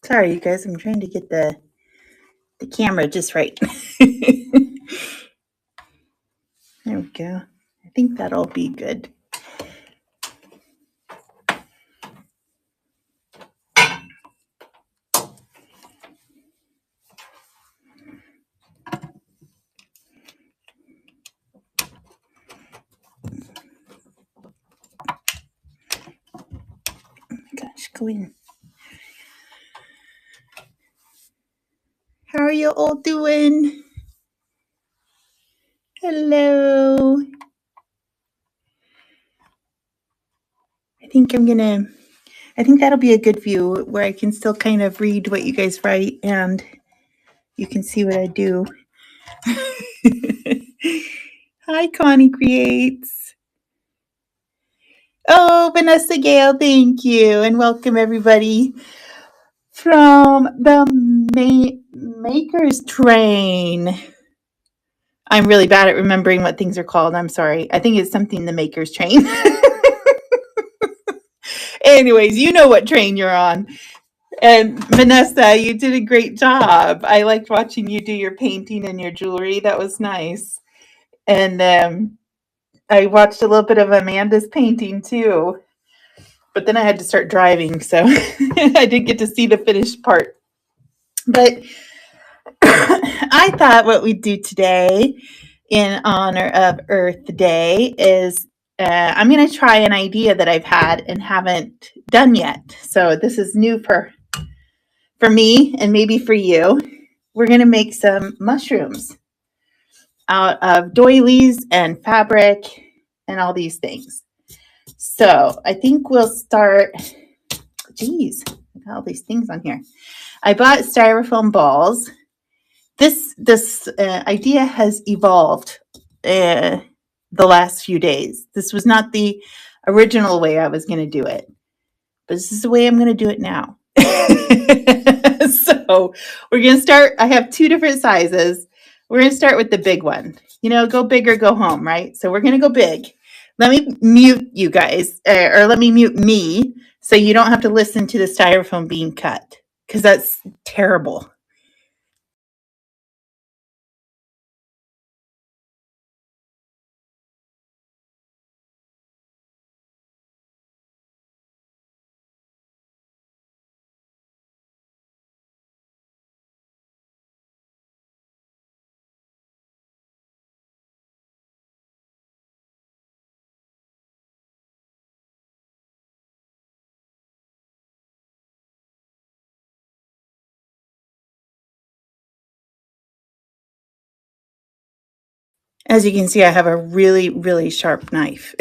Sorry, you guys. I'm trying to get the camera just right. There we go. I think that'll be good. Gosh, go in. How are you all doing? Hello. I think that'll be a good view where I can still kind of read what you guys write and you can see what I do. Hi, Connie Creates. Oh, Vanessa Gale, thank you. And welcome everybody from the Maker's Train. I'm really bad at remembering what things are called. I'm sorry. I think it's something the Maker's Train. Anyways, you know what train you're on. And Vanessa, you did a great job. I liked watching you do your painting and your jewelry. That was nice. And I watched a little bit of Amanda's painting too. But then I had to start driving, so I didn't get to see the finished part. But I thought what we'd do today in honor of Earth Day is I'm going to try an idea that I've had and haven't done yet. So this is new for me and maybe for you. We're going to make some mushrooms out of doilies and fabric and all these things. So I think we'll start. Geez, I got all these things on here. I bought styrofoam balls. This idea has evolved the last few days. This was not the original way I was going to do it, but this is the way I'm going to do it now. So we're going to start. I have two different sizes. We're going to start with the big one. You know, go big or go home, right? So we're going to go big. Let me mute you guys, or let me mute me, so you don't have to listen to the styrofoam being cut, because that's terrible. As you can see, I have a really, really sharp knife.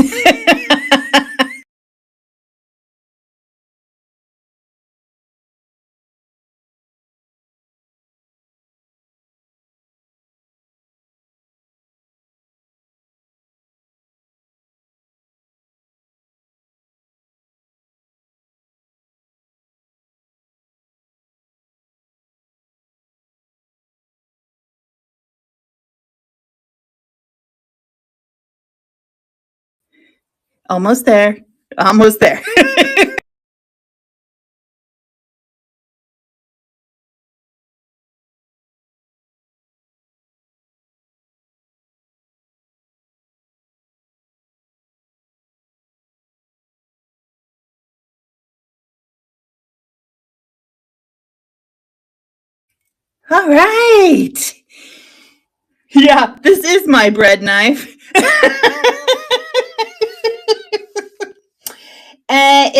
Almost there. Almost there. All right. Yeah, this is my bread knife.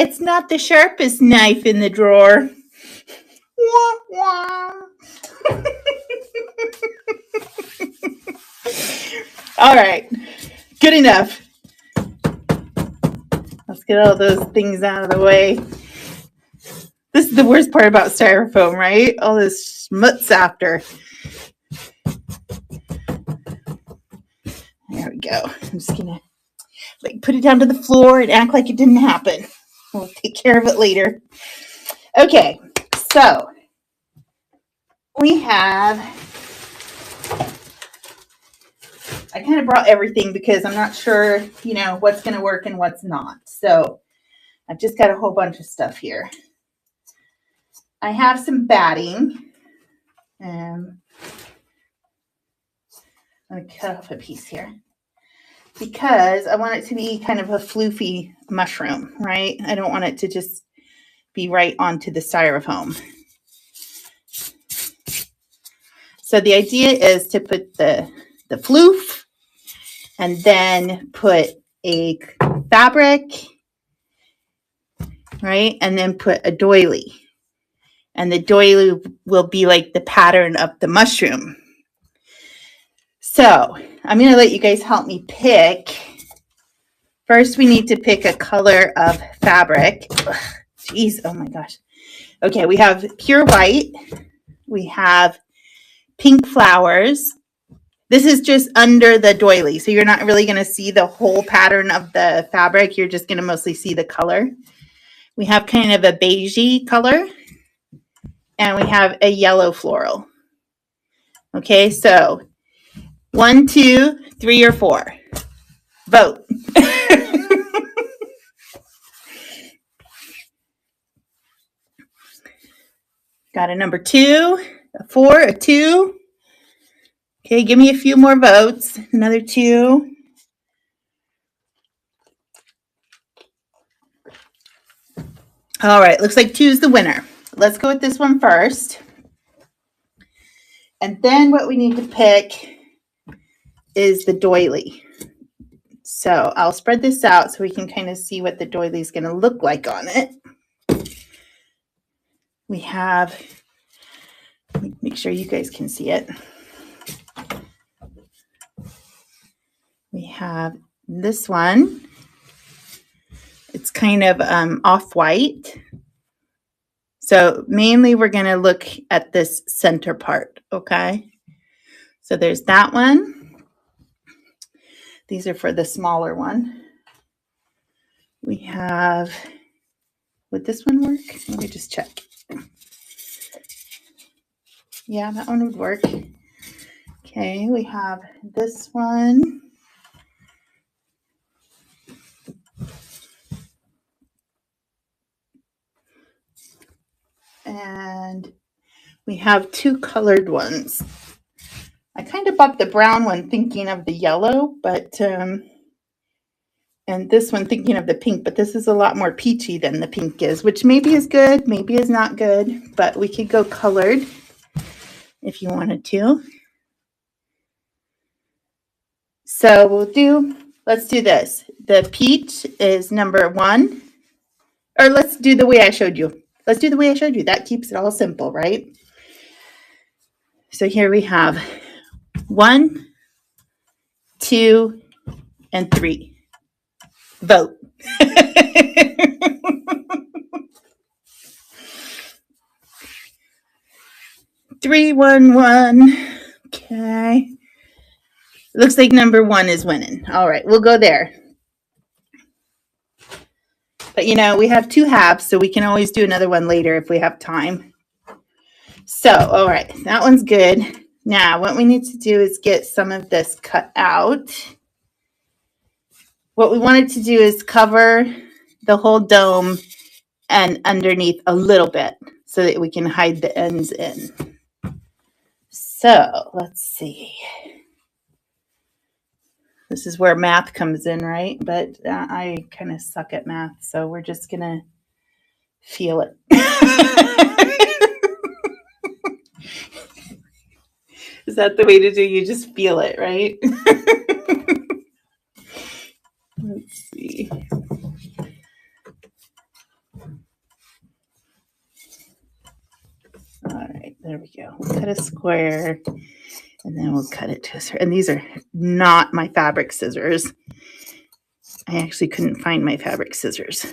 It's not the sharpest knife in the drawer. All right, good enough. Let's get all those things out of the way. This is the worst part about styrofoam, right? All this schmutz after. There we go. I'm just gonna put it down to the floor and act like it didn't happen. We'll take care of it later. Okay, so we have, I kind of brought everything because I'm not sure, what's going to work and what's not. So I've just got a whole bunch of stuff here. I have some batting. I'm going to cut off a piece here because I want it to be kind of a floofy mushroom, right? I don't want it to just be right onto the styrofoam. So the idea is to put the floof and then put a fabric, right? And then put a doily. And the doily will be like the pattern of the mushroom. So I'm going to let you guys help me pick. First, we need to pick a color of fabric. Jeez, oh my gosh. Okay, we have pure white. We have pink flowers. This is just under the doily, so you're not really going to see the whole pattern of the fabric. You're just going to mostly see the color. We have kind of a beigey color, and we have a yellow floral. Okay, so 1, 2, 3, or 4. Vote. Got a number 2, a 4, a 2. Okay, give me a few more votes. Another 2. All right, looks like 2 is the winner. Let's go with this one first. And then what we need to pick is the doily. So I'll spread this out so we can kind of see what the doily is going to look like on it. We have, make sure you guys can see it. We have this one. It's kind of off-white. So mainly we're going to look at this center part, okay? So there's that one. These are for the smaller one. We have, would this one work? Let me just check. Yeah, that one would work. Okay, we have this one. And we have 2 colored ones. I kind of bought the brown one thinking of the yellow, but, and this one thinking of the pink, but this is a lot more peachy than the pink is, which maybe is good, maybe is not good, but we could go colored if you wanted to. So let's do this. The peach is number 1, or let's do the way I showed you. Let's do the way I showed you. That keeps it all simple, right? So here we have 1, 2, and 3. Vote. 3, 1, 1. Okay. Looks like number 1 is winning. All right, we'll go there. But you know, we have 2 halves, so we can always do another one later if we have time. So, all right, that one's good. Now, what we need to do is get some of this cut out. What we wanted to do is cover the whole dome and underneath a little bit so that we can hide the ends in. So, let's see. This is where math comes in, right? But I kind of suck at math, so we're just going to feel it. Is that the way to do? You just feel it, right? Let's see. All right, there we go. We'll cut a square, and then we'll cut it to a certain. And these are not my fabric scissors. I actually couldn't find my fabric scissors.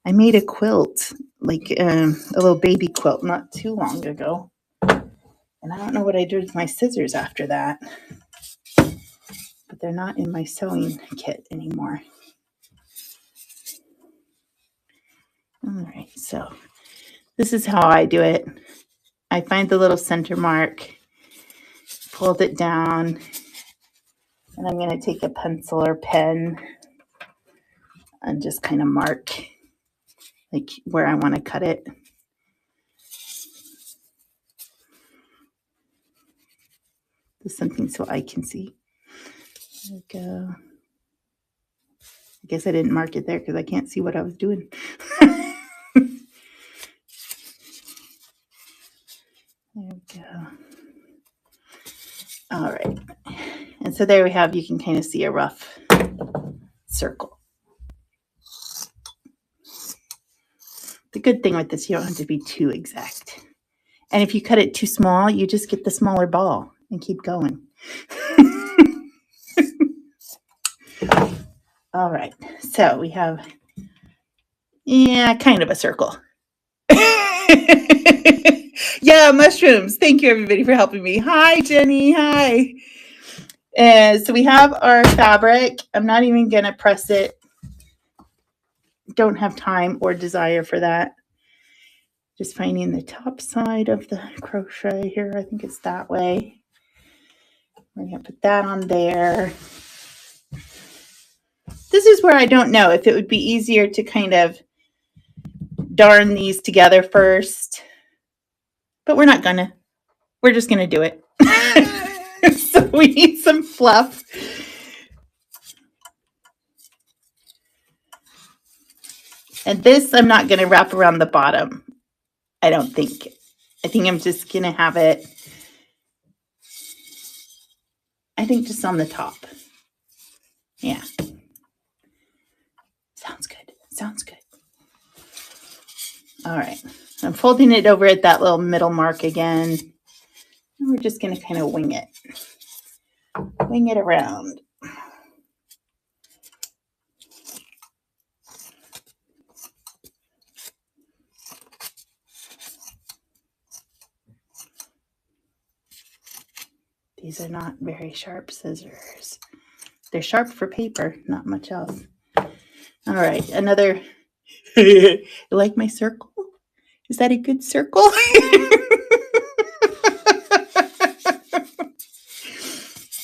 I made a quilt, like a little baby quilt, not too long ago. And I don't know what I did with my scissors after that. But they're not in my sewing kit anymore. All right, so this is how I do it. I find the little center mark, fold it down, and I'm going to take a pencil or pen and just kind of mark like where I want to cut it. There's something so I can see. There we go. I guess I didn't mark it there because I can't see what I was doing. There we go. All right. And so there we have, you can kind of see a rough circle. The good thing with this, you don't have to be too exact. And if you cut it too small, you just get the smaller ball and keep going. All right. So we have, kind of a circle. Yeah, mushrooms. Thank you, everybody, for helping me. Hi, Jenny. Hi. So we have our fabric. I'm not even going to press it. Don't have time or desire for that. Just finding the top side of the crochet here. I think it's that way. We're going to put that on there. This is where I don't know if it would be easier to kind of darn these together first. But we're not going to. We're just going to do it. So we need some fluff. And this I'm not going to wrap around the bottom. I don't think. I think I'm just going to have it, I think, just on the top. Yeah. Sounds good. Sounds good. All right. I'm folding it over at that little middle mark again. And we're just going to kind of wing it. Wing it around. These are not very sharp scissors. They're sharp for paper, not much else. All right, another. You like my circle? Is that a good circle?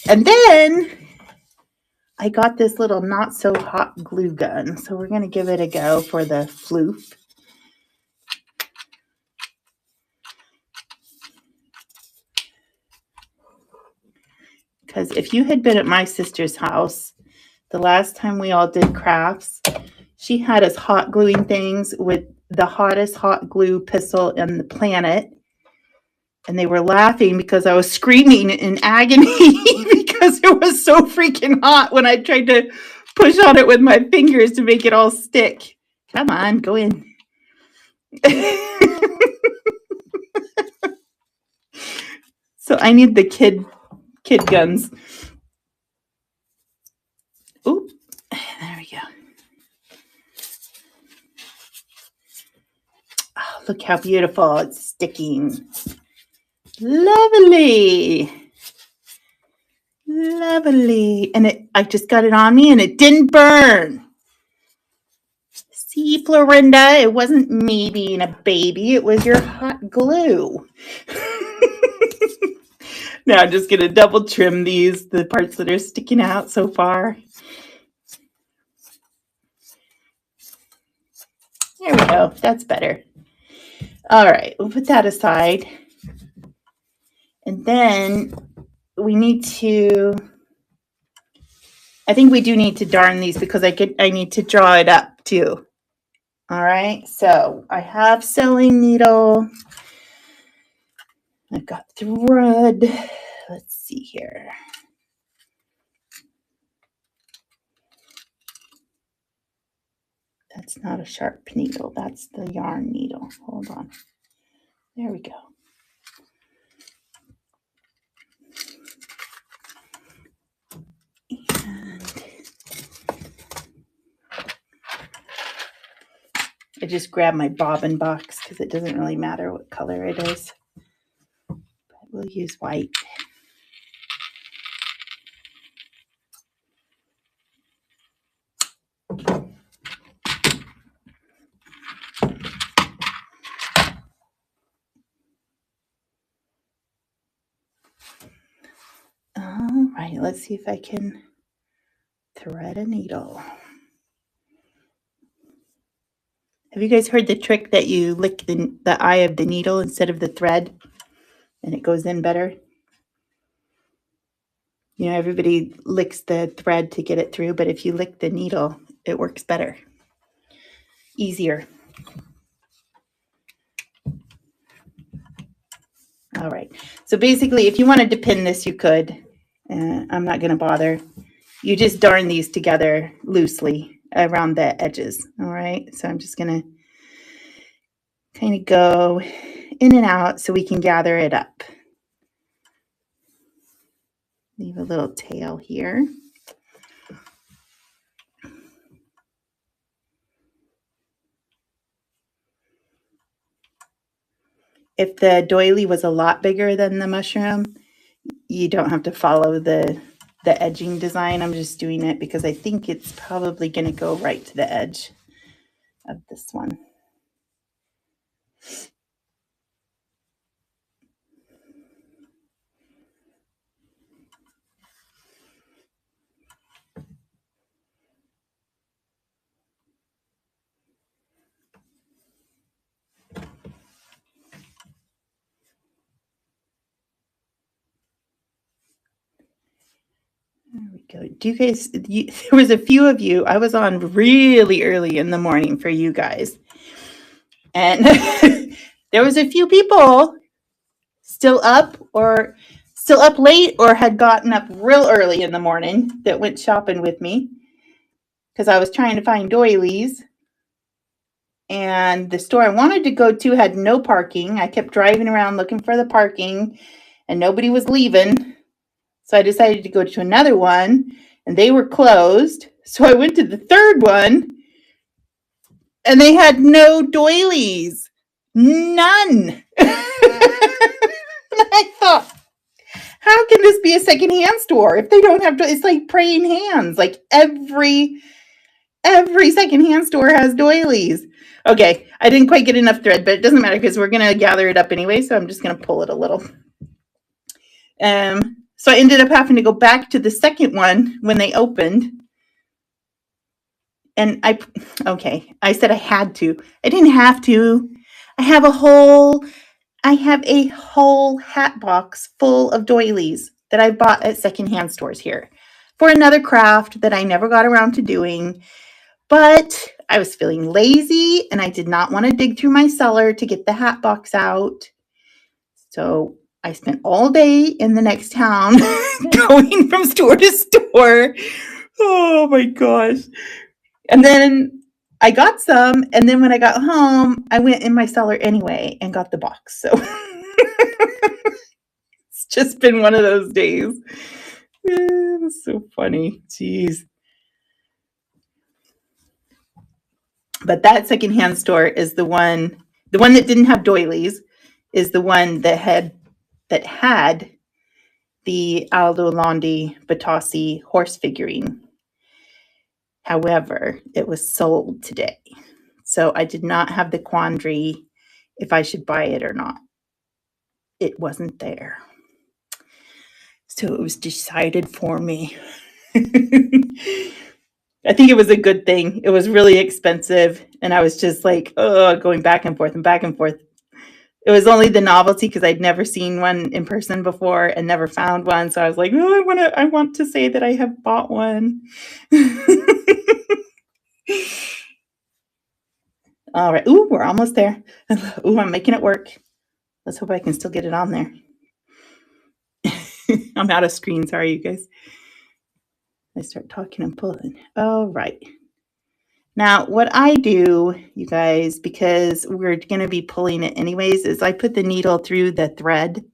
And then I got this little not so hot glue gun. So we're going to give it a go for the floof. Because if you had been at my sister's house, the last time we all did crafts, she had us hot gluing things with the hottest hot glue pistol on the planet. And they were laughing because I was screaming in agony because it was so freaking hot when I tried to push on it with my fingers to make it all stick. Come on, go in. So I need the kid guns. Oop, there we go. Oh, look how beautiful it's sticking. Lovely. Lovely. And I just got it on me and it didn't burn. See, Florinda, it wasn't me being a baby. It was your hot glue. Now I'm just going to double trim the parts that are sticking out so far. There we go. That's better. All right, we'll put that aside. And then we need to, I think we do need to darn these because I need to draw it up too. All right, so I have sewing needle. I've got thread. Let's see here. That's not a sharp needle. That's the yarn needle. Hold on. There we go. And I just grabbed my bobbin box because it doesn't really matter what color it is. But we'll use white. All right, let's see if I can thread a needle. Have you guys heard the trick that you lick the eye of the needle instead of the thread and it goes in better? Everybody licks the thread to get it through, but if you lick the needle, it works better, easier. All right. So basically, if you wanted to pin this, you could. I'm not going to bother. You just darn these together loosely around the edges. All right. So I'm just going to kind of go in and out so we can gather it up. Leave a little tail here. If the doily was a lot bigger than the mushroom, you don't have to follow the edging design. I'm just doing it because I think it's probably going to go right to the edge of this one. There we go. Do you guys, there was a few of you, I was on really early in the morning for you guys. And there was a few people still up late or had gotten up real early in the morning that went shopping with me because I was trying to find doilies. And the store I wanted to go to had no parking. I kept driving around looking for the parking and nobody was leaving. So I decided to go to another one and they were closed. So I went to the third one and they had no doilies. None. I thought, how can this be a secondhand store if they don't have it's like praying hands. Like every secondhand store has doilies. Okay, I didn't quite get enough thread, but it doesn't matter because we're going to gather it up anyway, so I'm just going to pull it a little. So I ended up having to go back to the second one when they opened. And I said I had to. I didn't have to. I have a whole hat box full of doilies that I bought at secondhand stores here for another craft that I never got around to doing. But I was feeling lazy and I did not want to dig through my cellar to get the hat box out. So I spent all day in the next town going from store to store. Oh my gosh. And then I got some. And then when I got home, I went in my cellar anyway and got the box. So it's just been one of those days. It's so funny. Jeez. But that secondhand store is the one that didn't have doilies is the one that had the Aldo Landi Batassi horse figurine. However, it was sold today. So I did not have the quandary if I should buy it or not. It wasn't there. So it was decided for me. I think it was a good thing. It was really expensive. And I was just like, going back and forth and back and forth. It was only the novelty because I'd never seen one in person before and never found one. So I was like, I want to say that I have bought one. All right. Ooh, we're almost there. Ooh, I'm making it work. Let's hope I can still get it on there. I'm out of screen. Sorry, you guys. I start talking and pulling. All right. Now, what I do, you guys, because we're going to be pulling it anyways, is I put the needle through the thread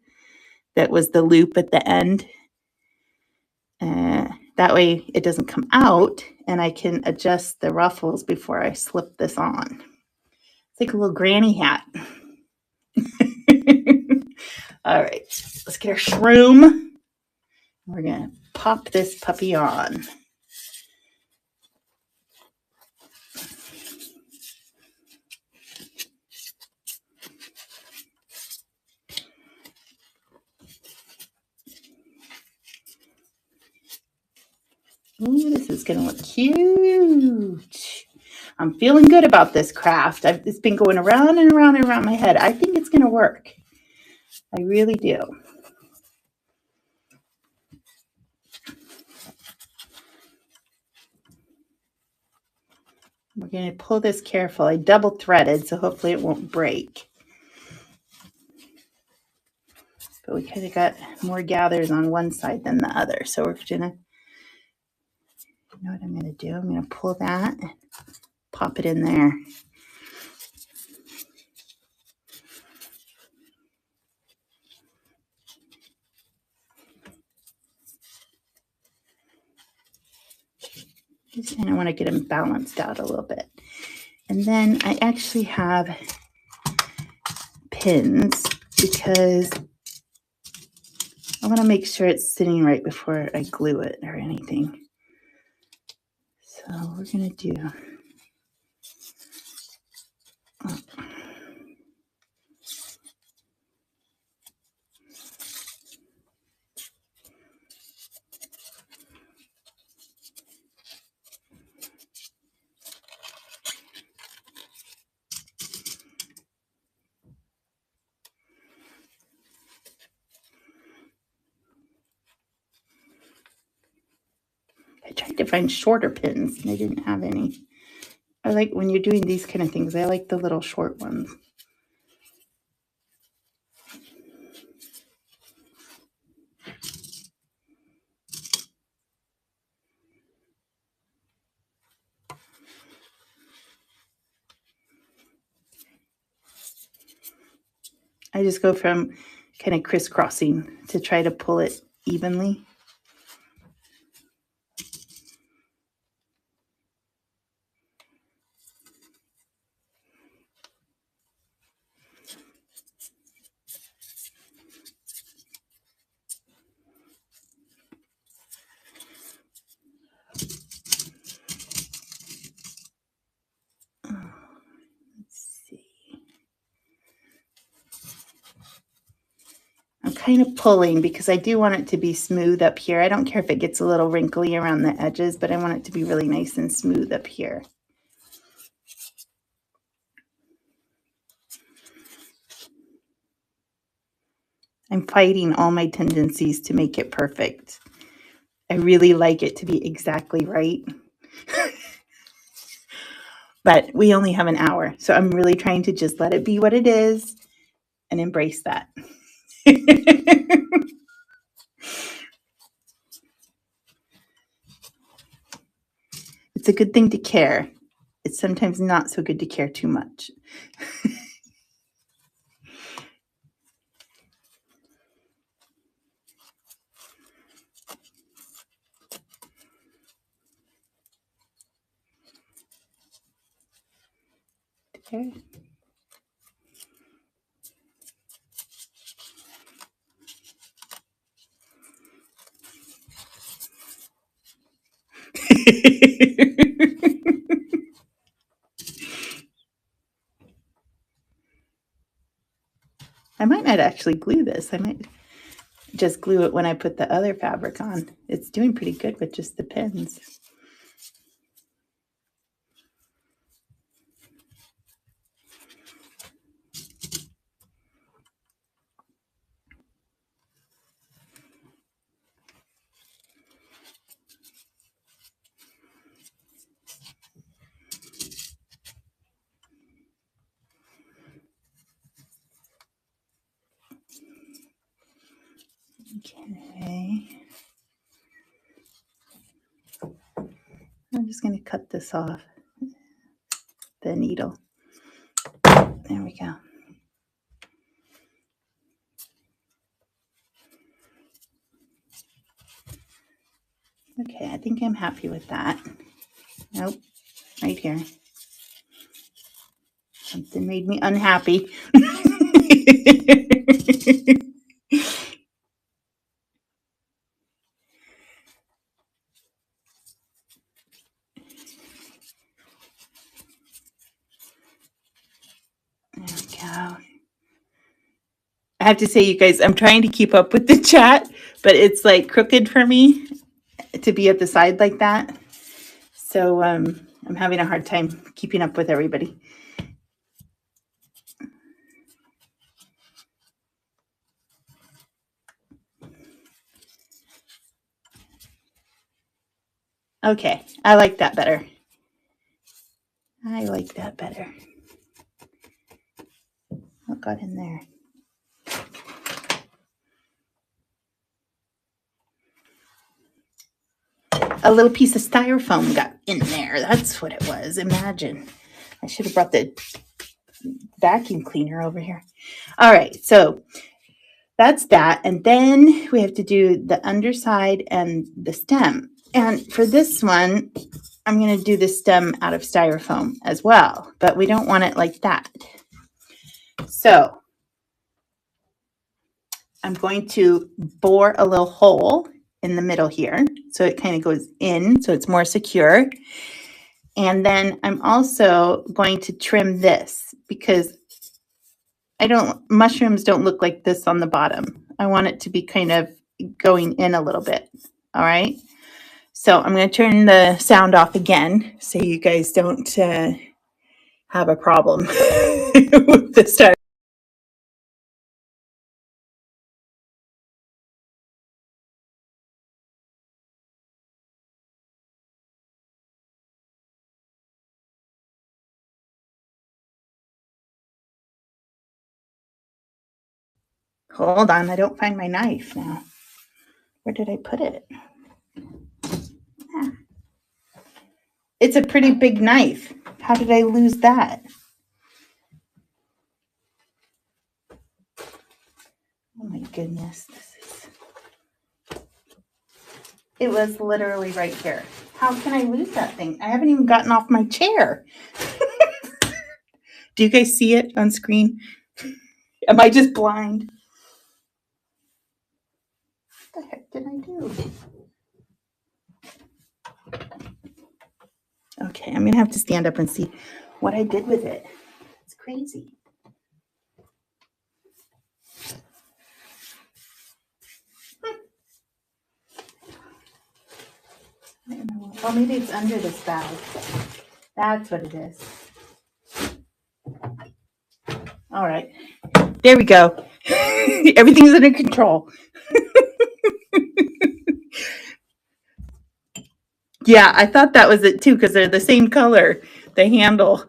that was the loop at the end. That way it doesn't come out and I can adjust the ruffles before I slip this on. It's like a little granny hat. All right, let's get our shroom. We're going to pop this puppy on. Ooh, this is going to look cute. I'm feeling good about this craft. It's been going around and around and around my head. I think it's going to work. I really do. We're going to pull this careful. I double threaded, so hopefully it won't break. But we kind of got more gathers on one side than the other. So we're going to, you know what I'm going to do? I'm going to pull that and pop it in there. Just kind of want to get them balanced out a little bit. And then I actually have pins because I want to make sure it's sitting right before I glue it or anything. So we're going to do... I tried to find shorter pins and I didn't have any. I like when you're doing these kind of things, I like the little short ones. I just go from kind of crisscrossing to try to pull it evenly. I'm kind of pulling because I do want it to be smooth up here. I don't care if it gets a little wrinkly around the edges, but I want it to be really nice and smooth up here. I'm fighting all my tendencies to make it perfect. I really like it to be exactly right. But we only have an hour, so I'm really trying to just let it be what it is and embrace that. It's a good thing to care. It's sometimes not so good to care too much. Okay. I might not actually glue this. I might just glue it when I put the other fabric on. It's doing pretty good with just the pins. Okay. I'm just going to cut this off the needle. There we go. Okay, I think I'm happy with that. Nope, right here. Something made me unhappy. There we go. I have to say, you guys, I'm trying to keep up with the chat, but it's like crooked for me to be at the side like that. So I'm having a hard time keeping up with everybody. Okay, I like that better. like that better. What got in there? A little piece of styrofoam got in there. That's what it was. Imagine. I should have brought the vacuum cleaner over here. All right, so that's that. And then we have to do the underside and the stem. And for this one, I'm going to do the stem out of styrofoam as well, but we don't want it like that. So I'm going to bore a little hole in the middle here, so it kind of goes in, so it's more secure. And then I'm also going to trim this because mushrooms don't look like this on the bottom. I want it to be kind of going in a little bit. All right. So I'm going to turn the sound off again so you guys don't have a problem with this time. Hold on, I don't find my knife now. Where did I put it? It's a pretty big knife. How did I lose that? Oh my goodness. It was literally right here. How can I lose that thing? I haven't even gotten off my chair. Do you guys see it on screen? Am I just blind? What the heck did I do? Okay, I'm gonna have to stand up and see what I did with it. It's crazy. I don't know. Oh, maybe it's under this bag. That's what it is. All right, there we go. Everything's under control. Yeah, I thought that was it too because they're the same color, the handle.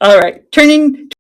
All right, turning.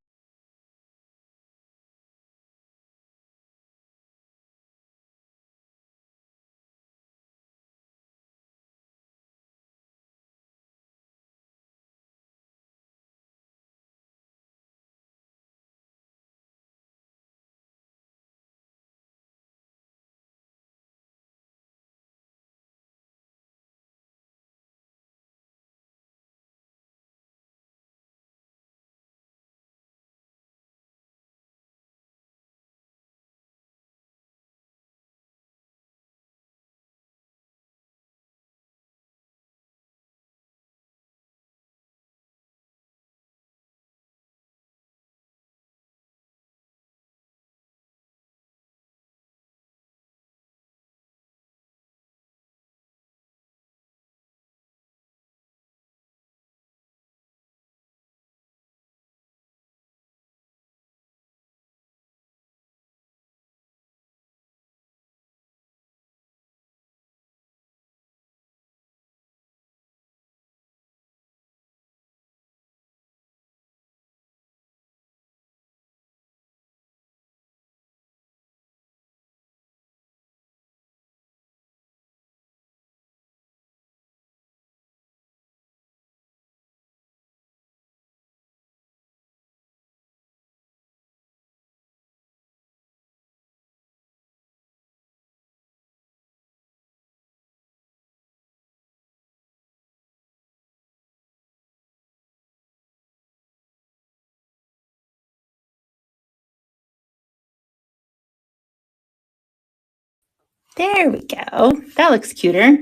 There we go. That looks cuter.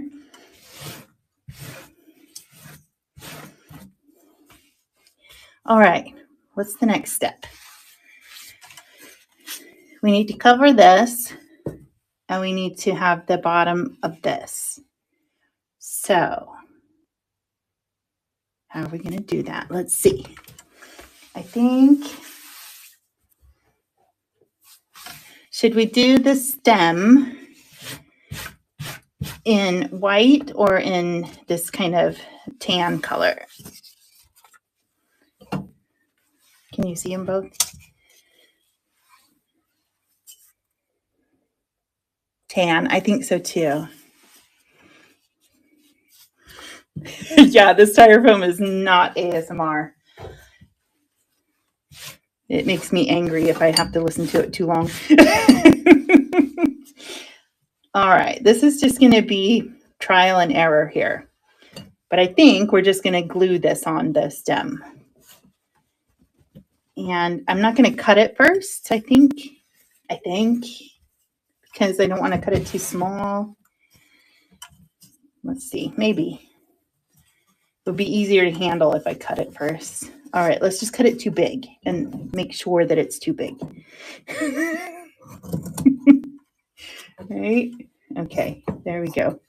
All right, what's the next step? We need to cover this and we need to have the bottom of this. So how are we going to do that? Let's see. I think, should we do the stem in white or in this kind of tan color? Can you see them both? Tan, I think so too. Yeah, this styrofoam is not ASMR. It makes me angry if I have to listen to it too long. All right, this is just going to be trial and error here. But I think we're just going to glue this on the stem. And I'm not going to cut it first, I think, because I don't want to cut it too small. Let's see, maybe. It would be easier to handle if I cut it first. All right, let's just cut it too big and make sure that it's too big. Right? Okay, there we go.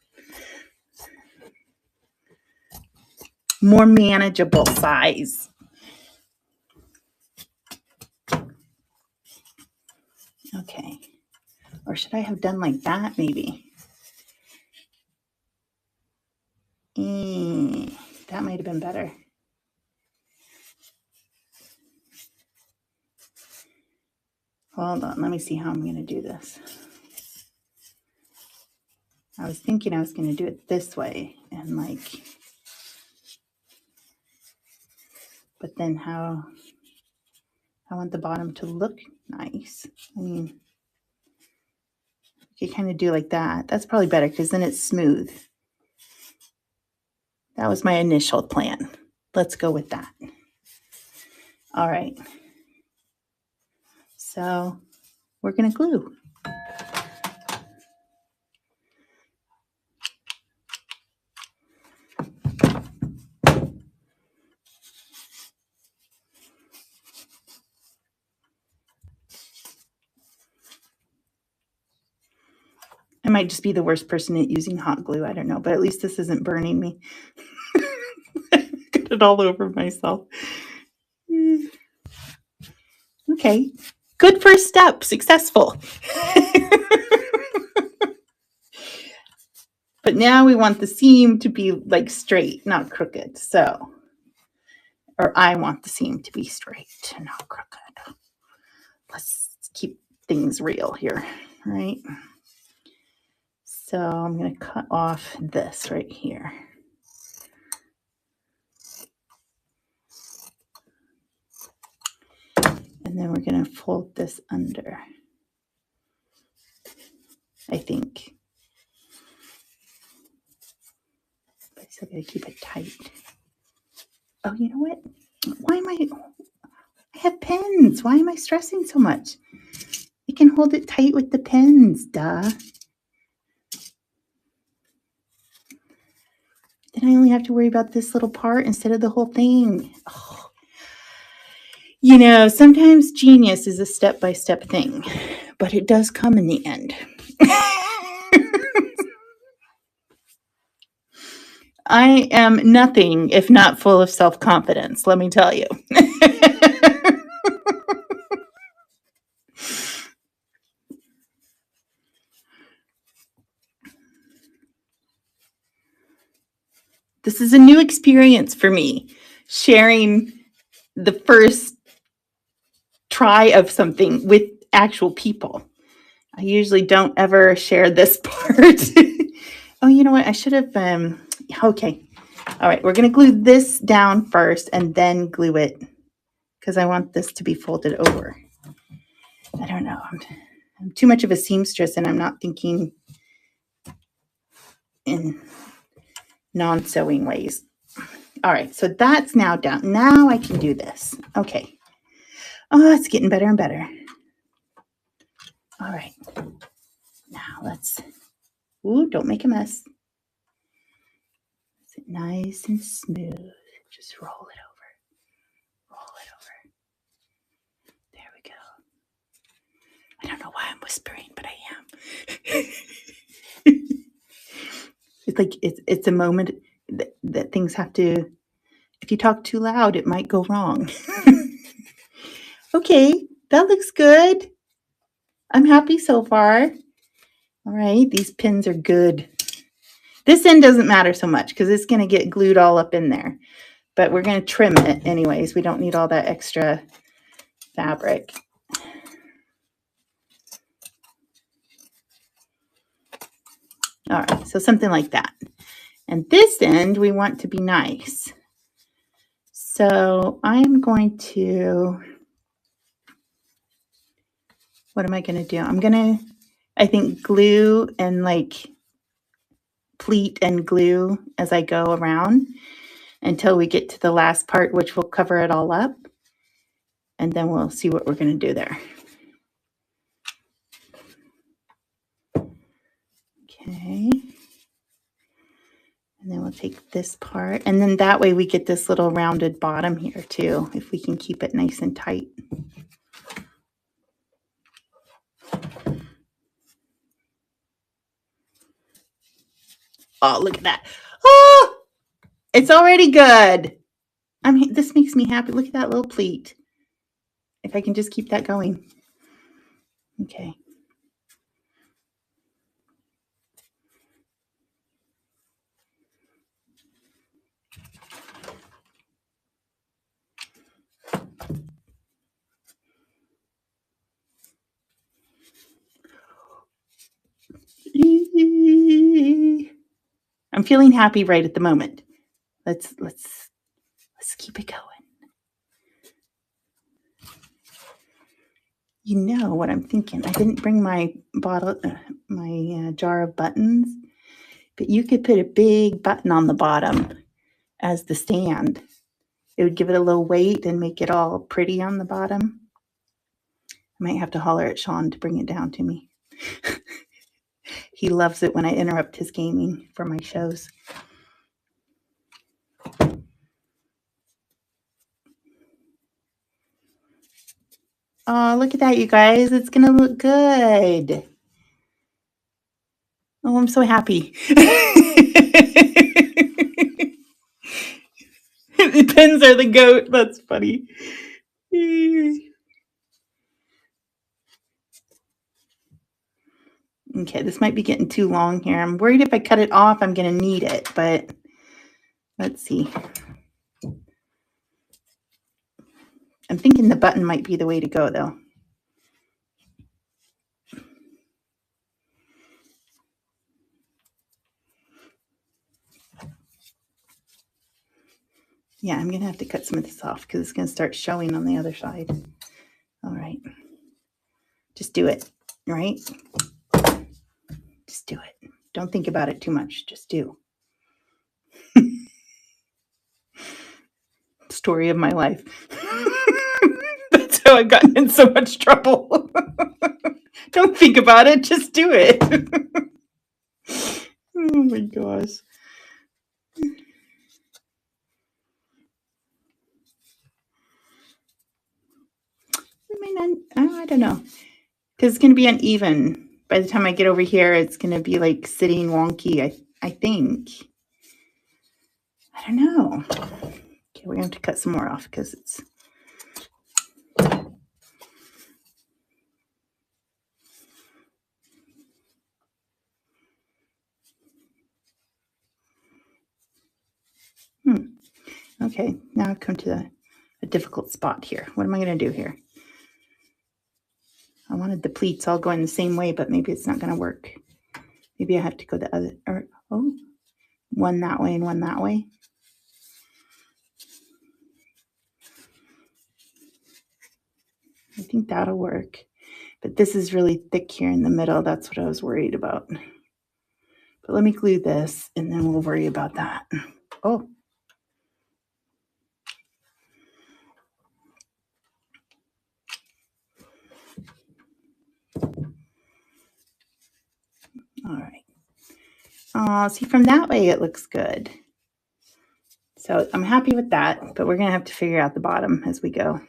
More manageable size. Okay. Or should I have done like that, maybe? That might have been better. Hold on, let me see how I'm going to do this. I was thinking I was going to do it this way and like, but then how I want the bottom to look nice. I mean, you kind of do like that. That's probably better because then it's smooth. That was my initial plan. Let's go with that. All right. So we're going to glue. I might just be the worst person at using hot glue. I don't know, but at least this isn't burning me. Got it all over myself. Okay, good first step, successful. But now we want the seam to be like straight, not crooked. So, or I want the seam to be straight, not crooked. Let's keep things real here, right? So I'm going to cut off this right here. And then we're going to fold this under, I think. But I still got to keep it tight. Oh, you know what? Why am I have pins. Why am I stressing so much? You can hold it tight with the pins, duh. Then I only have to worry about this little part instead of the whole thing. Oh. You know, sometimes genius is a step-by-step thing, but it does come in the end. I am nothing if not full of self-confidence, let me tell you. This is a new experience for me, sharing the first try of something with actual people. I usually don't ever share this part. Oh, you know what? I should have, okay. All right, we're going to glue this down first and then glue it because I want this to be folded over. I don't know. I'm too much of a seamstress and I'm not thinking in non-sewing ways. All right, so that's now down. Now I can do this. Okay. Oh, it's getting better and better. All right. Now let's, ooh, don't make a mess. Is it nice and smooth? Just roll it over. Roll it over. There we go. I don't know why I'm whispering, but I am. It's like it's a moment that things have to, if you talk too loud, it might go wrong. Okay, that looks good. I'm happy so far. All right, these pins are good. This end doesn't matter so much because it's going to get glued all up in there. But we're going to trim it anyways. We don't need all that extra fabric. All right, so something like that. And this end, we want to be nice. So I'm going to, what am I going to do? I'm going to, I think, glue and like pleat and glue as I go around until we get to the last part, which will cover it all up. And then we'll see what we're going to do there. Okay. And then we'll take this part. And then that way we get this little rounded bottom here too, if we can keep it nice and tight. Oh, look at that. Oh, it's already good. I mean, this makes me happy. Look at that little pleat. If I can just keep that going. Okay. I'm feeling happy right at the moment. Let's keep it going. You know what I'm thinking. I didn't bring my bottle, my jar of buttons, but you could put a big button on the bottom as the stand. It would give it a little weight and make it all pretty on the bottom. I might have to holler at Sean to bring it down to me. He loves it when I interrupt his gaming for my shows. Oh, look at that, you guys. It's going to look good. Oh, I'm so happy. The pins are the goat. That's funny. Okay, this might be getting too long here. I'm worried if I cut it off, I'm going to need it, but let's see. I'm thinking the button might be the way to go, though. Yeah, I'm going to have to cut some of this off because it's going to start showing on the other side. All right. Just do it, right? Just do it. Don't think about it too much. Just do. Story of my life. That's how I've gotten in so much trouble. Don't think about it. Just do it. Oh my gosh. I don't know. Because it's going to be uneven. By the time I get over here, it's going to be like sitting wonky, I think. I don't know. Okay, we're going to have to cut some more off because it's... Okay, now I've come to a difficult spot here. What am I going to do here? I wanted the pleats all going the same way, but maybe it's not going to work. Maybe I have to go the other, or one that way and one that way. I think that'll work. But this is really thick here in the middle. That's what I was worried about. But let me glue this, and then we'll worry about that. Oh. All right. See, from that way, it looks good. So I'm happy with that, but we're going to have to figure out the bottom as we go.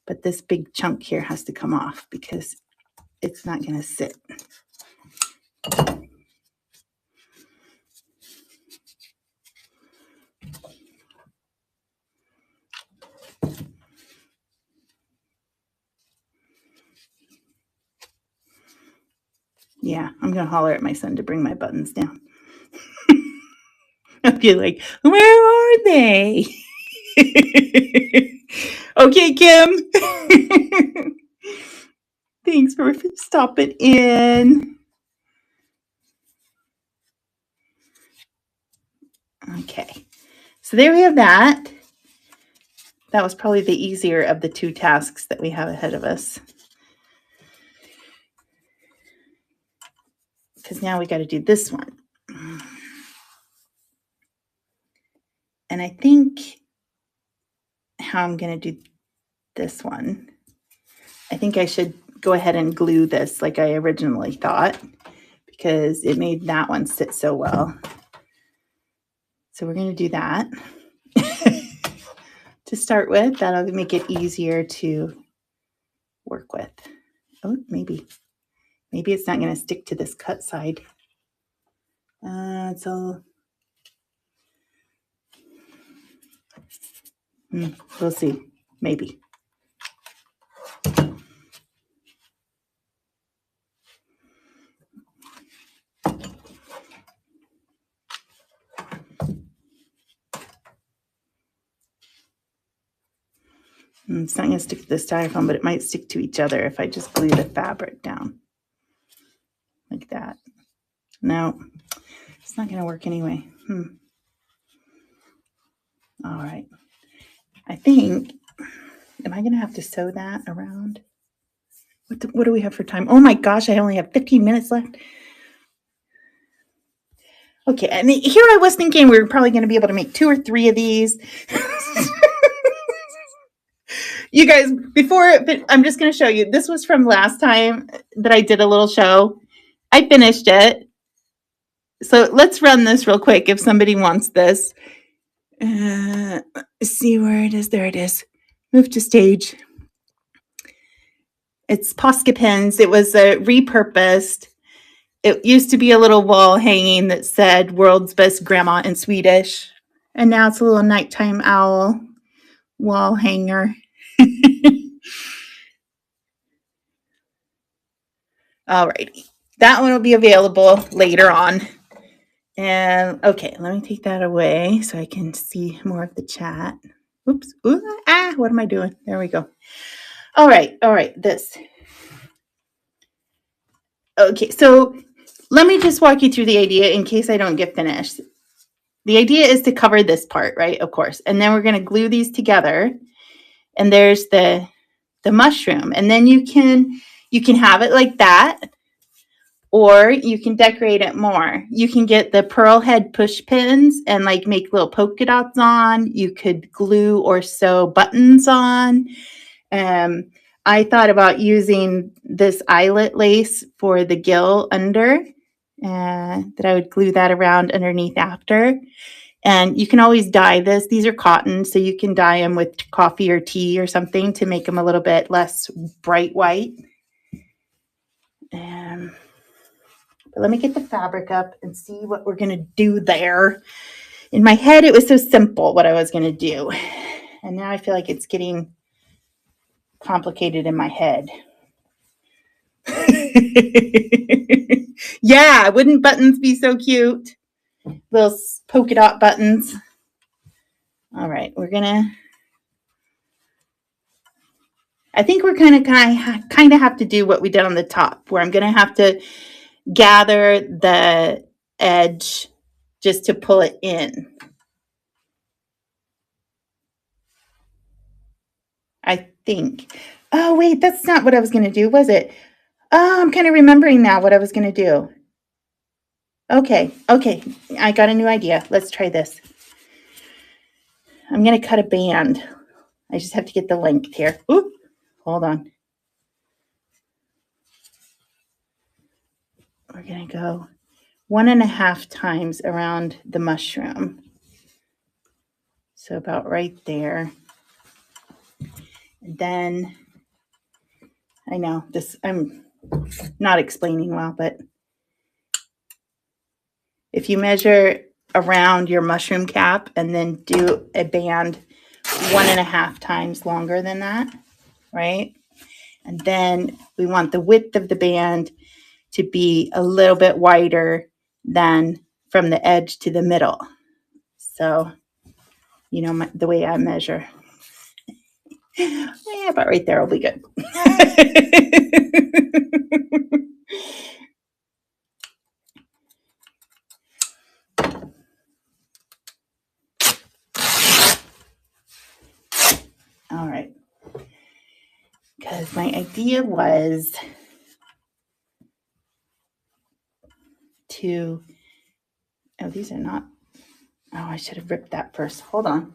But this big chunk here has to come off because it's not going to sit. Yeah, I'm going to holler at my son to bring my buttons down. I'll be like, where are they? Okay, Kim. Thanks for stopping in. Okay, so there we have that. That was probably the easier of the two tasks that we have ahead of us. Because now we got to do this one. And I think how I'm going to do this one, I think I should go ahead and glue this like I originally thought, because it made that one sit so well. So we're going to do that to start with. That'll make it easier to work with. Oh, maybe it's not going to stick to this cut side. We'll see. Maybe. It's not going to stick to the styrofoam, but it might stick to each other if I just glue the fabric down like that. No, it's not going to work anyway. All right. I think, am I going to have to sew that around? What do we have for time? Oh my gosh, I only have 15 minutes left. Okay, and here I was thinking we were probably going to be able to make 2 or 3 of these. You guys, I'm just going to show you. This was from last time that I did a little show. I finished it. So let's run this real quick if somebody wants this. See where it is. There it is. Move to stage. It's Posca pins. It was repurposed. It used to be a little wall hanging that said "World's Best Grandma" in Swedish. And now it's a little nighttime owl wall hanger. All righty. That one will be available later on. And okay, let me take that away so I can see more of the chat. Oops. Ooh, what am I doing? There we go. All right. This. Okay, so let me just walk you through the idea in case I don't get finished. The idea is to cover this part, right? Of course. And then we're going to glue these together. And there's the mushroom. And then you can have it like that, or you can decorate it more. You can get the pearl head push pins and like make little polka dots on. You could glue or sew buttons on. I thought about using this eyelet lace for the gill under, that I would glue that around underneath after. And you can always dye this. These are cotton, so you can dye them with coffee or tea or something to make them a little bit less bright white. But let me get the fabric up and see what we're going to do there. In my head, it was so simple what I was going to do. And now I feel like it's getting complicated in my head. Yeah, wouldn't buttons be so cute? Little polka dot buttons. All right, I think we're kind of have to do what we did on the top, where I'm going to have to gather the edge just to pull it in. I think. Oh, wait, that's not what I was going to do, was it? Oh, I'm kind of remembering now what I was going to do. Okay, I got a new idea. Let's try this. I'm going to cut a band. I just have to get the length here. Ooh, hold on. We're going to go 1.5 times around the mushroom. So about right there. And then, I know this, I'm not explaining well, but if you measure around your mushroom cap and then do a band 1.5 times longer than that, right? And then we want the width of the band to be a little bit wider than from the edge to the middle. So, the way I measure. Yeah, about right there will be good. All right. Because my idea was to, oh, these are not, oh, I should have ripped that first. Hold on.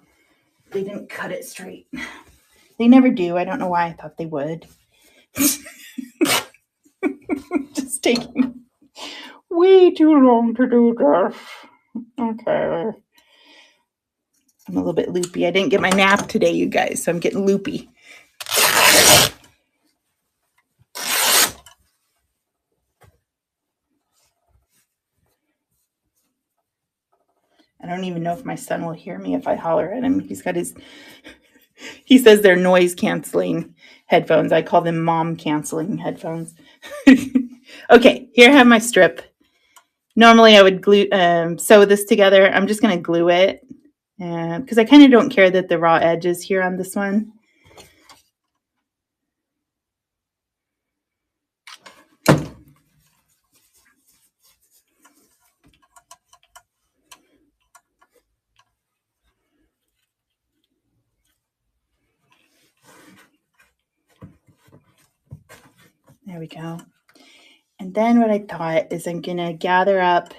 They didn't cut it straight. They never do. I don't know why I thought they would. Just taking way too long to do this. Okay. I'm a little bit loopy. I didn't get my nap today, you guys, so I'm getting loopy. I don't even know if my son will hear me if I holler at him. He's got his, he says they're noise canceling headphones. I call them mom canceling headphones. Okay, here I have my strip. Normally I would glue, sew this together. I'm just going to glue it because I kind of don't care that the raw edge is here on this one. There we go. And then what I thought is I'm going to gather up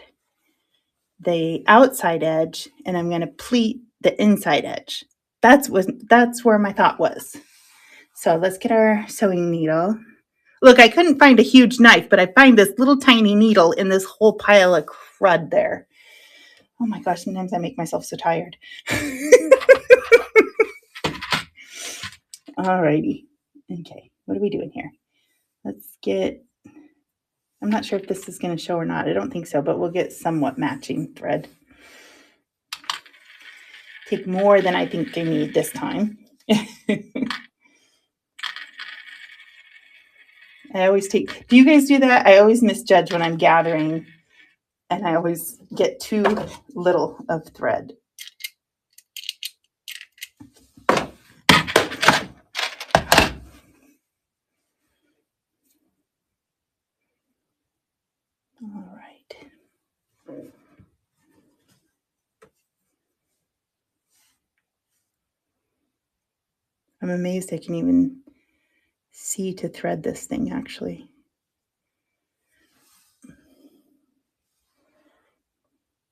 the outside edge and I'm going to pleat the inside edge. That's where my thought was. So let's get our sewing needle. Look, I couldn't find a huge knife, but I find this little tiny needle in this whole pile of crud there. Oh my gosh, sometimes I make myself so tired. Alrighty. Okay, what are we doing here? Let's get, I'm not sure if this is going to show or not. I don't think so, but we'll get somewhat matching thread. Take more than I think I need this time. I always take, do you guys do that? I always misjudge when I'm gathering and I always get too little of thread. All right. I'm amazed I can even see to thread this thing actually.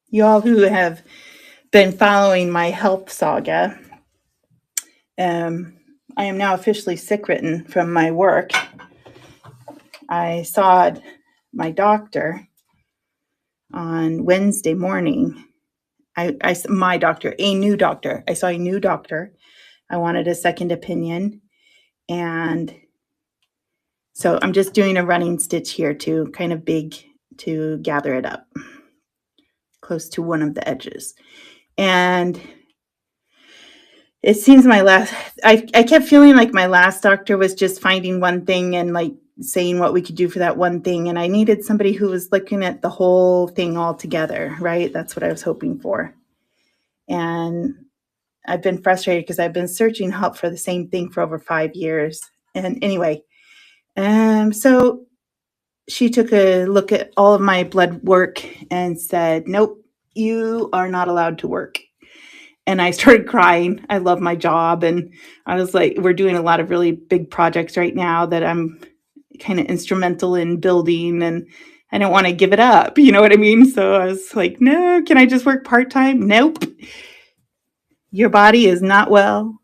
You all who have been following my health saga, I am now officially sick written from my work. I saw my doctor on Wednesday morning. My doctor, a new doctor. I saw a new doctor. I wanted a second opinion. And so I'm just doing a running stitch here too, kind of big to gather it up close to one of the edges. And it seems I kept feeling like my last doctor was just finding one thing and like saying what we could do for that one thing. And I needed somebody who was looking at the whole thing all together, right? That's what I was hoping for. And I've been frustrated because I've been searching help for the same thing for over 5 years. And anyway, so she took a look at all of my blood work and said, nope, you are not allowed to work. And I started crying. I love my job. And I was like, we're doing a lot of really big projects right now that I'm kind of instrumental in building and I don't want to give it up. You know what I mean? So I was like, no, can I just work part-time? Nope. Your body is not well.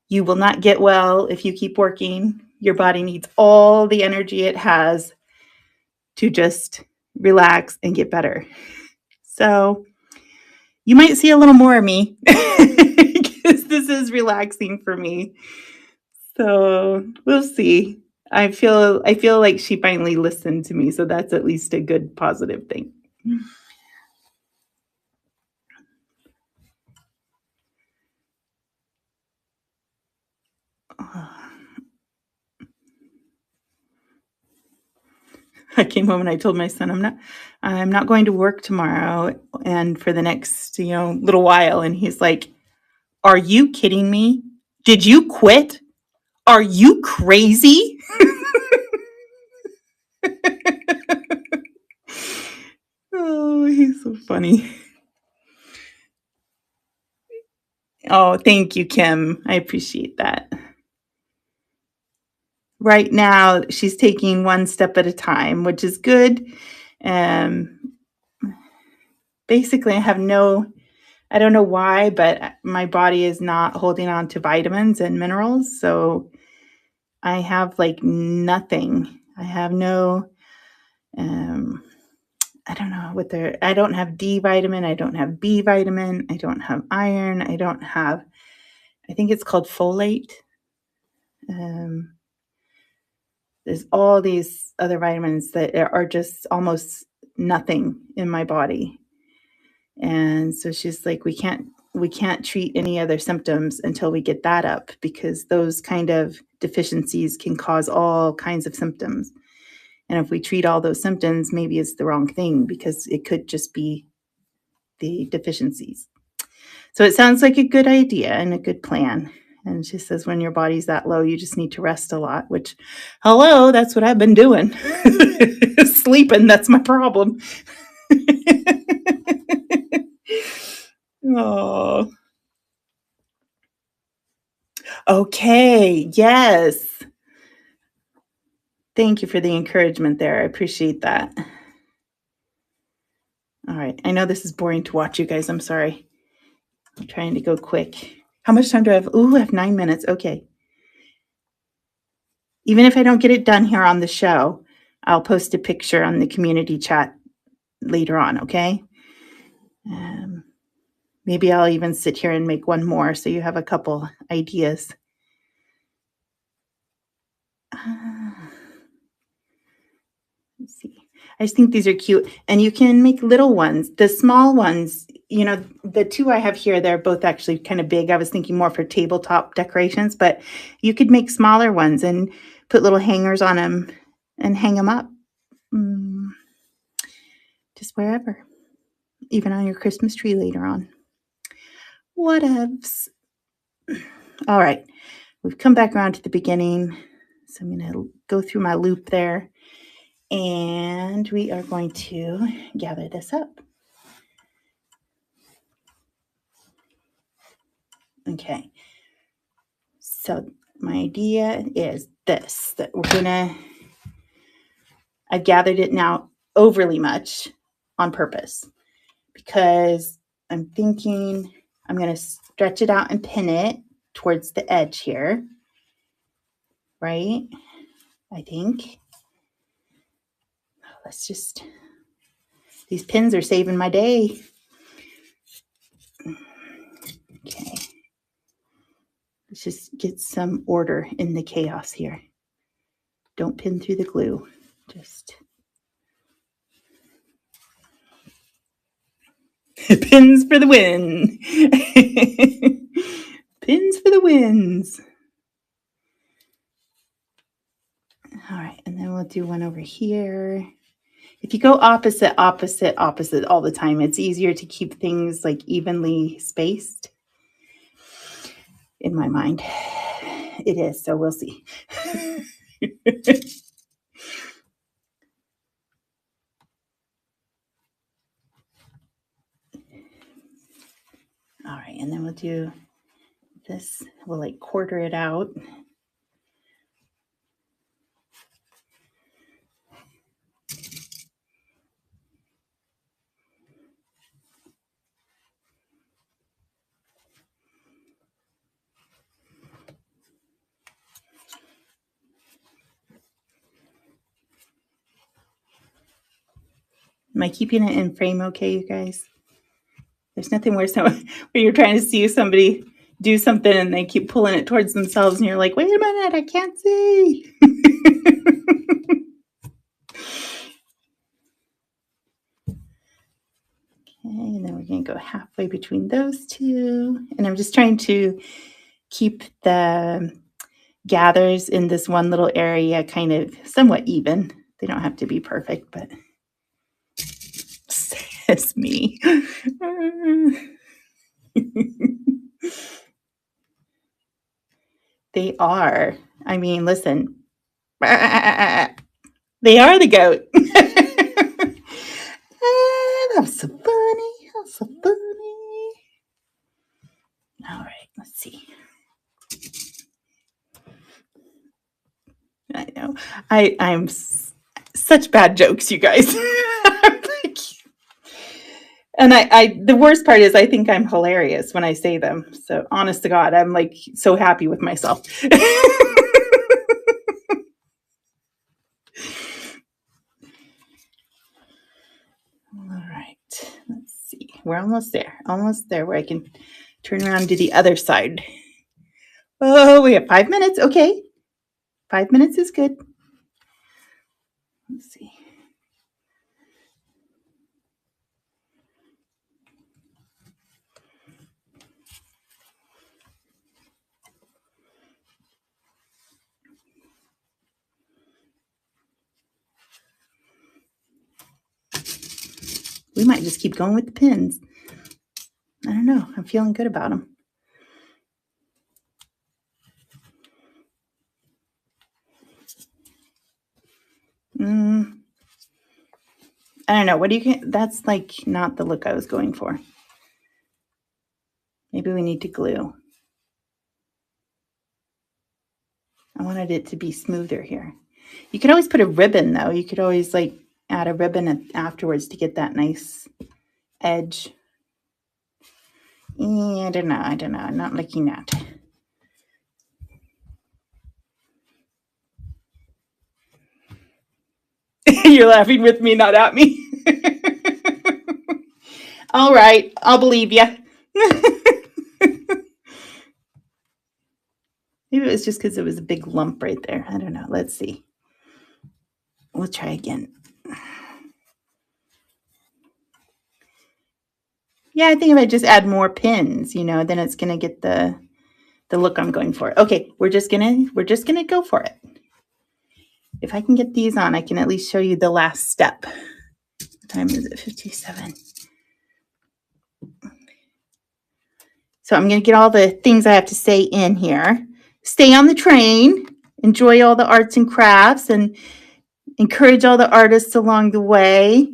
You will not get well if you keep working. Your body needs all the energy it has to just relax and get better. So you might see a little more of me because this is relaxing for me. So we'll see. I feel like she finally listened to me, so that's at least a good positive thing. I came home and I told my son, I'm not going to work tomorrow and for the next, little while. And he's like, are you kidding me? Did you quit? Are you crazy? Oh, he's so funny. Oh, thank you, Kim. I appreciate that. Right now, she's taking one step at a time, which is good. Um, basically, I don't know why, but my body is not holding on to vitamins and minerals. So I have like nothing. I have no, um, I don't know what they're, I don't have D vitamin. I don't have B vitamin. I don't have iron. I don't have, I think it's called folate. Um, there's all these other vitamins that are just almost nothing in my body. And so she's like, we can't treat any other symptoms until we get that up, because those kind of deficiencies can cause all kinds of symptoms. And if we treat all those symptoms, maybe it's the wrong thing, because it could just be the deficiencies. So it sounds like a good idea and a good plan. And she says, when your body's that low, you just need to rest a lot, which, hello, that's what I've been doing. Sleeping, that's my problem. Oh, okay. Yes. Thank you for the encouragement there. I appreciate that. All right. I know this is boring to watch, you guys. I'm sorry. I'm trying to go quick. How much time do I have? Ooh, I have 9 minutes. Okay. Even if I don't get it done here on the show, I'll post a picture on the community chat later on, okay? Maybe I'll even sit here and make one more so you have a couple ideas. Let's see. I just think these are cute. And you can make little ones. The small ones, the two I have here, they're both actually kind of big. I was thinking more for tabletop decorations, but you could make smaller ones and put little hangers on them and hang them up. Just wherever. Even on your Christmas tree later on. Whatevs. All right. We've come back around to the beginning. So I'm going to go through my loop there. And we are going to gather this up. Okay. So my idea is this, that I've gathered it now overly much on purpose, because I'm thinking I'm going to stretch it out and pin it towards the edge here. Right? I think. These pins are saving my day. Okay. Let's just get some order in the chaos here. Don't pin through the glue. Just pins for the win. Pins for the wins. All right, and then we'll do one over here. If you go opposite all the time, it's easier to keep things like evenly spaced. In my mind, it is, so we'll see. All right, and then we'll do this. We'll like quarter it out. Am I keeping it in frame okay, you guys? There's nothing worse than when you're trying to see somebody do something and they keep pulling it towards themselves and you're like, wait a minute, I can't see. Okay, and then we're going to go halfway between those two. And I'm just trying to keep the gathers in this one little area kind of somewhat even. They don't have to be perfect, but says me. They are. I mean, listen. They are the goat. That was so funny. That was so funny. All right, let's see. I know. I'm such bad jokes, you guys. And I the worst part is I think I'm hilarious when I say them. So honest to God, I'm like so happy with myself. All right, let's see. We're almost there where I can turn around to the other side. Oh, we have 5 minutes. Okay. 5 minutes is good. Let's see. We might just keep going with the pins. I don't know. I'm feeling good about them. I don't know. What do you get? That's like not the look I was going for. Maybe we need to glue. I wanted it to be smoother here. You could always put a ribbon though. You could always like add a ribbon afterwards to get that nice edge. I don't know. I'm not liking that. You're laughing with me, not at me. All right, I'll believe you. Maybe it was just because it was a big lump right there. I don't know. Let's see. We'll try again. Yeah, I think if I just add more pins, then it's gonna get the look I'm going for. Okay, we're just gonna go for it. If I can get these on, I can at least show you the last step. What time is it? 57. So I'm gonna get all the things I have to say in here. Stay on the train, enjoy all the arts and crafts, and encourage all the artists along the way.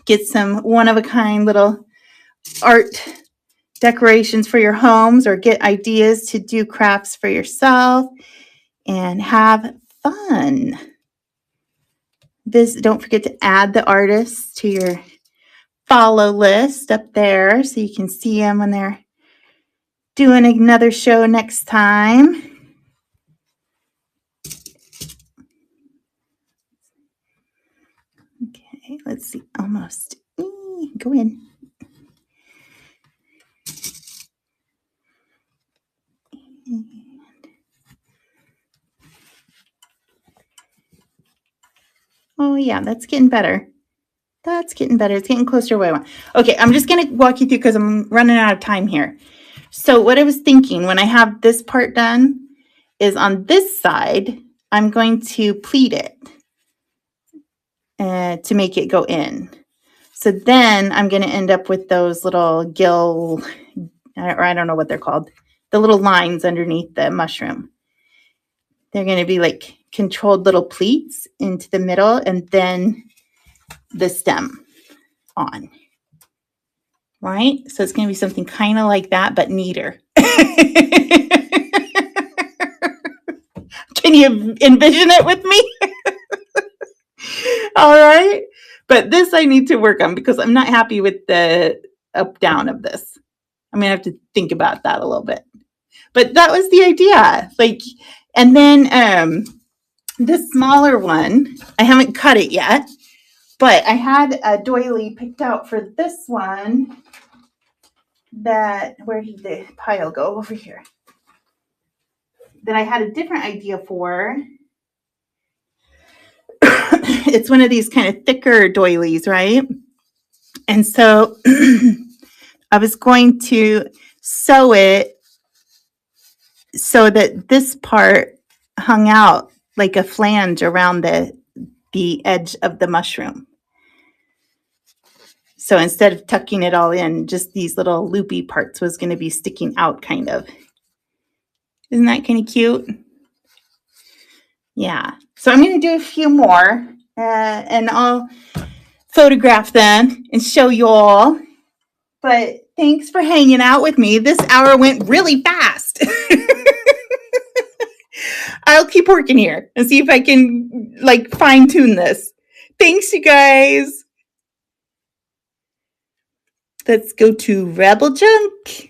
Get some one-of-a-kind little art decorations for your homes, or get ideas to do crafts for yourself, and have fun. Don't forget to add the artists to your follow list up there so you can see them when they're doing another show next time. Okay, let's see. Almost. Go in. Oh, yeah, that's getting better. That's getting better. It's getting closer to where I want. Okay, I'm just going to walk you through because I'm running out of time here. So what I was thinking when I have this part done is on this side, I'm going to pleat it to make it go in. So then I'm going to end up with those little gill, or I don't know what they're called, the little lines underneath the mushroom. They're going to be like controlled little pleats into the middle, and then the stem on. Right? So it's going to be something kind of like that, but neater. Can you envision it with me? All right. But this I need to work on because I'm not happy with the up down of this. I'm going to have to think about that a little bit. But that was the idea. And then the smaller one, I haven't cut it yet, but I had a doily picked out for this one. Where did the pile go? Over here. That I had a different idea for. It's one of these kind of thicker doilies, right? And so I was going to sew it so that this part hung out like a flange around the edge of the mushroom. So instead of tucking it all in, just these little loopy parts was going to be sticking out kind of. Isn't that kind of cute? Yeah. So I'm going to do a few more and I'll photograph them and show you all. But thanks for hanging out with me. This hour went really fast. I'll keep working here and see if I can like fine tune this. Thanks, you guys. Let's go to Rebel Junk.